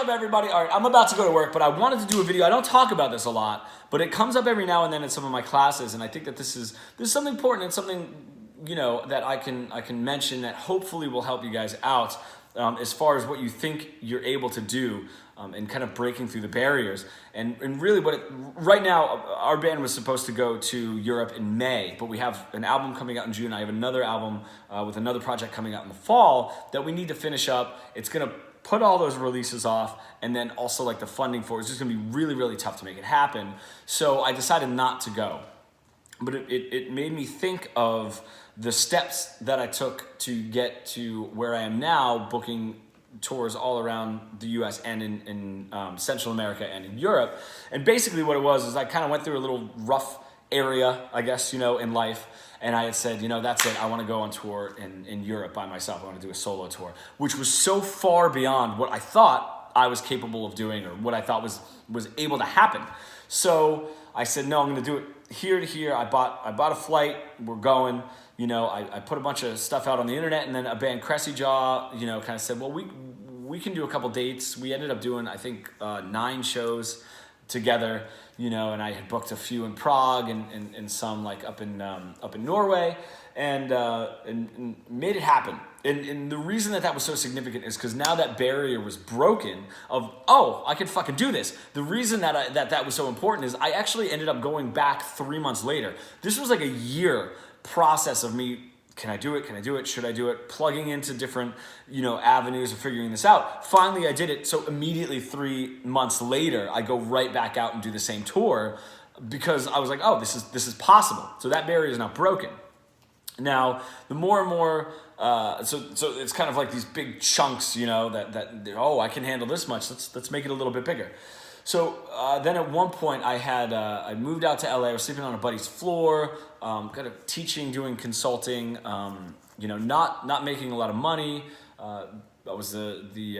up, everybody? All right, I'm about to go to work, but I wanted to do a video. I don't talk about this a lot, but it comes up every now and then in some of my classes, and I think that this is something important and something, you know, that I can mention that hopefully will help you guys out as far as what you think you're able to do and kind of breaking through the barriers. And really right now, our band was supposed to go to Europe in May, but we have an album coming out in June. I have another album with another project coming out in the fall that we need to finish up. It's going to put all those releases off, and then also like the funding for it's just gonna be really, really tough to make it happen. So I decided not to go. But it made me think of the steps that I took to get to where I am now, booking tours all around the US and in Central America and in Europe. And basically what it was is I kind of went through a little rough area, I guess, you know, in life. And I had said, you know, that's it. I want to go on tour in Europe by myself. I want to do a solo tour, which was so far beyond what I thought I was capable of doing or what I thought was able to happen. So I said, no, I'm going to do it here to here. I bought a flight. We're going. You know, I put a bunch of stuff out on the internet, and then a band, Cressy Jaw, you know, kind of said, well, we can do a couple dates. We ended up doing, I think, 9 shows together, you know, and I had booked a few in Prague and some like up in Norway, and made it happen. And the reason that was so significant is because now that barrier was broken of, oh, I can fucking do this. The reason that that was so important is I actually ended up going back 3 months later. This was like a year process of me. Can I do it? Can I do it? Should I do it? Plugging into different, you know, avenues of figuring this out. Finally, I did it. So immediately 3 months later, I go right back out and do the same tour because I was like, oh, this is possible. So that barrier is now broken. Now, the more and more, so it's kind of like these big chunks, you know, that oh, I can handle this much. Let's make it a little bit bigger. So then at one point I moved out to LA. I was sleeping on a buddy's floor, kind of teaching, doing consulting, you know, not making a lot of money. I was the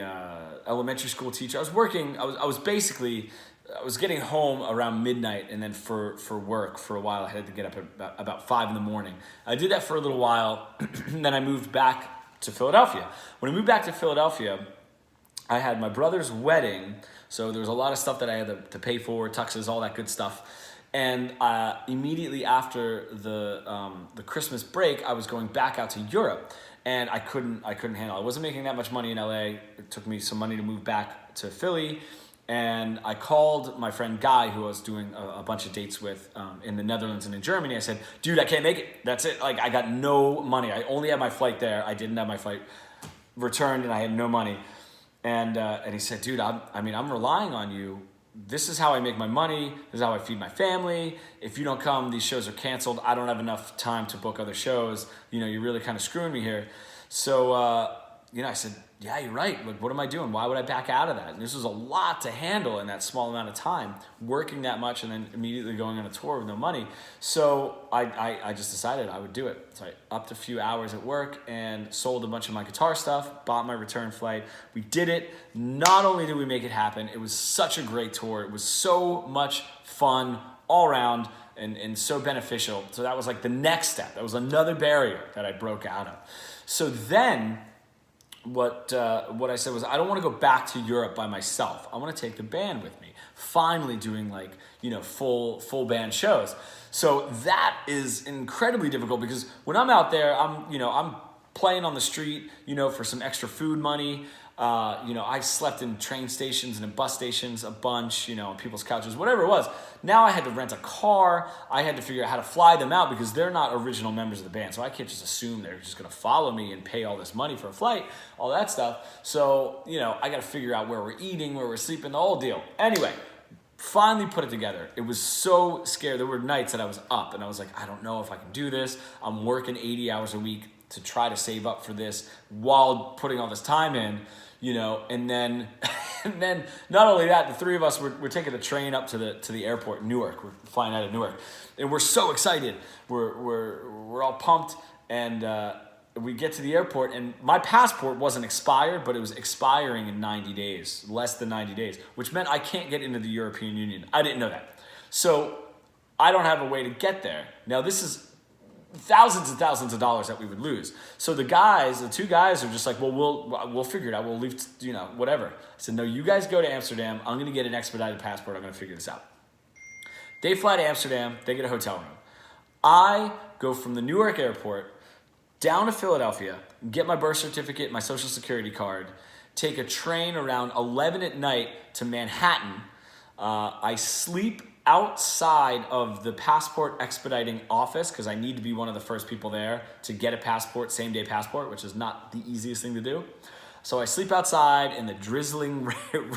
elementary school teacher. I was working. I was getting home around midnight, and then for work for a while I had to get up at about 5 a.m. I did that for a little while, and then I moved back to Philadelphia. When I moved back to Philadelphia, I had my brother's wedding, so there was a lot of stuff that I had to pay for, tuxes, all that good stuff. And immediately after the Christmas break, I was going back out to Europe, and I couldn't handle it. I wasn't making that much money in LA. It took me some money to move back to Philly. And I called my friend Guy, who I was doing a bunch of dates with in the Netherlands and in Germany. I said, dude, I can't make it. That's it. Like, I got no money. I only had my flight there. I didn't have my flight returned, and I had no money. And he said, dude, I'm relying on you. This is how I make my money. This is how I feed my family. If you don't come, these shows are canceled. I don't have enough time to book other shows. You know, you're really kind of screwing me here. So, you know, I said, yeah, you're right. Like, what am I doing? Why would I back out of that? And this was a lot to handle in that small amount of time, working that much and then immediately going on a tour with no money. So I just decided I would do it. So I upped a few hours at work and sold a bunch of my guitar stuff, bought my return flight. We did it. Not only did we make it happen, it was such a great tour. It was so much fun all around and so beneficial. So that was like the next step. That was another barrier that I broke out of. So then what I said was, I don't want to go back to Europe by myself. I want to take the band with me. Finally doing, like, you know, full band shows. So that is incredibly difficult because when I'm out there, I'm playing on the street, you know, for some extra food money. You know, I slept in train stations and in bus stations a bunch, you know, on people's couches, whatever it was. Now I had to rent a car. I had to figure out how to fly them out because they're not original members of the band. So I can't just assume they're just going to follow me and pay all this money for a flight, all that stuff. So, you know, I got to figure out where we're eating, where we're sleeping, the whole deal. Anyway, finally put it together. It was so scary. There were nights that I was up and I was like, I don't know if I can do this. I'm working 80 hours a week to try to save up for this while putting all this time in. You know, and then not only that, the three of us we're taking the train up to the airport in Newark. We're flying out of Newark, and we're so excited. We're all pumped, and we get to the airport, and my passport wasn't expired, but it was expiring in 90 days, less than 90 days, which meant I can't get into the European Union. I didn't know that, so I don't have a way to get there. Now this is thousands and thousands of dollars that we would lose. So the two guys are just like, well, we'll figure it out. We'll leave, whatever. I said, no, you guys go to Amsterdam. I'm going to get an expedited passport. I'm going to figure this out. They fly to Amsterdam. They get a hotel room. I go from the Newark airport down to Philadelphia, get my birth certificate, my social security card, take a train around 11 at night to Manhattan. I sleep outside of the passport expediting office because I need to be one of the first people there to get a passport, same day passport, which is not the easiest thing to do. So I sleep outside in the drizzling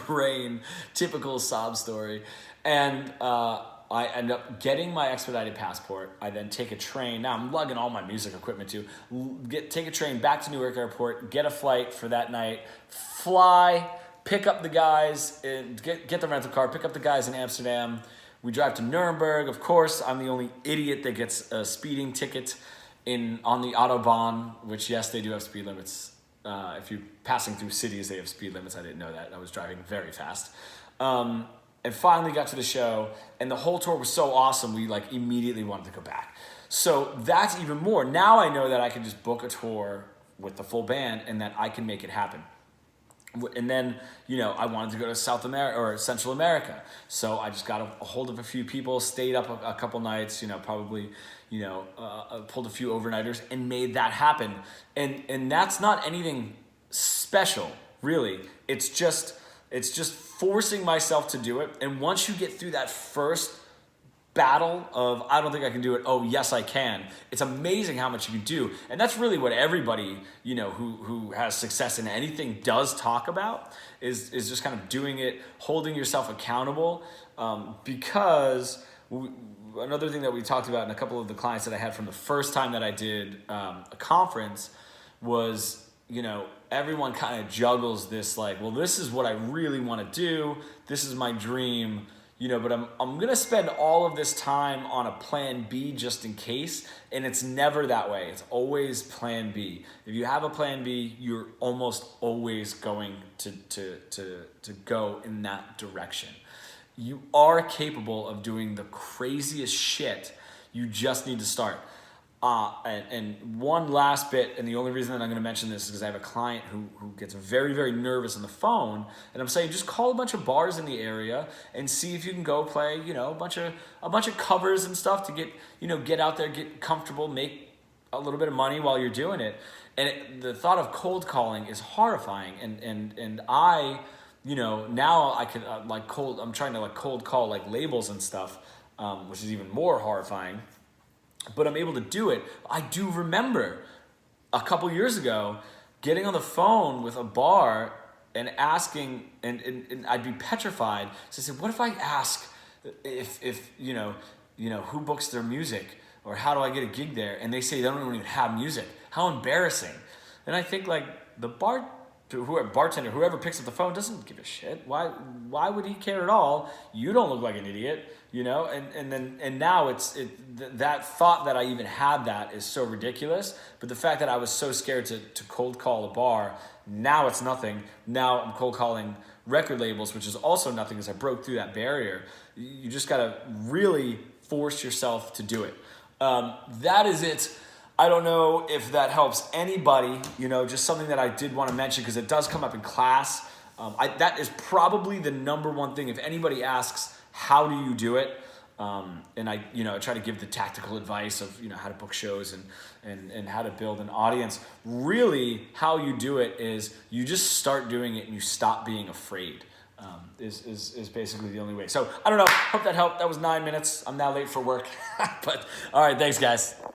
rain, typical sob story. And I end up getting my expedited passport. I then take a train. Now I'm lugging all my music equipment too. Take a train back to Newark Airport, get a flight for that night, fly, pick up the guys, get the rental car, pick up the guys in Amsterdam. We drive to Nuremberg. Of course, I'm the only idiot that gets a speeding ticket on the Autobahn, which, yes, they do have speed limits. If you're passing through cities, they have speed limits. I didn't know that. I was driving very fast. And finally got to the show, and the whole tour was so awesome, we immediately wanted to go back. So that's even more. Now I know that I can just book a tour with the full band and that I can make it happen. And then, I wanted to go to South America or Central America. So I just got a hold of a few people, stayed up a couple nights, probably, pulled a few overnighters and made that happen. And that's not anything special, really. It's just forcing myself to do it. And once you get through that first battle of, I don't think I can do it, oh, yes, I can. It's amazing how much you can do. And that's really what everybody, who has success in anything does talk about, is just kind of doing it, holding yourself accountable. Because another thing that we talked about in a couple of the clients that I had from the first time that I did a conference was, everyone kind of juggles this well, this is what I really want to do. This is my dream. But I'm going to spend all of this time on a plan B just in case, and it's never that way. It's always plan B. If you have a plan B, you're almost always going to go in that direction. You are capable of doing the craziest shit. You just need to start. And one last bit, and the only reason that I'm going to mention this is because I have a client who gets very, very nervous on the phone, and I'm saying just call a bunch of bars in the area and see if you can go play, a bunch of covers and stuff to get out there, get comfortable, make a little bit of money while you're doing it. And the thought of cold calling is horrifying, and I, now I can I'm trying to cold call labels and stuff, which is even more horrifying. But I'm able to do it. I do remember a couple years ago getting on the phone with a bar and asking, and I'd be petrified. So I said, what if I ask if who books their music, or how do I get a gig there? And they say they don't even have music. How embarrassing. And I think the bartender, whoever picks up the phone, doesn't give a shit. Why would he care at all? You don't look like an idiot, and now that thought that I even had that is so ridiculous. But the fact that I was so scared to cold call a bar, now it's nothing. Now I'm cold calling record labels, which is also nothing because I broke through that barrier. You just gotta really force yourself to do it. That is it. I don't know if that helps anybody, just something that I did want to mention because it does come up in class. That is probably the number one thing. If anybody asks, how do you do it? And I try to give the tactical advice of, how to book shows and how to build an audience. Really, how you do it is you just start doing it and you stop being afraid. Is basically the only way. So I don't know. Hope that helped. That was 9 minutes. I'm now late for work. But all right, thanks guys.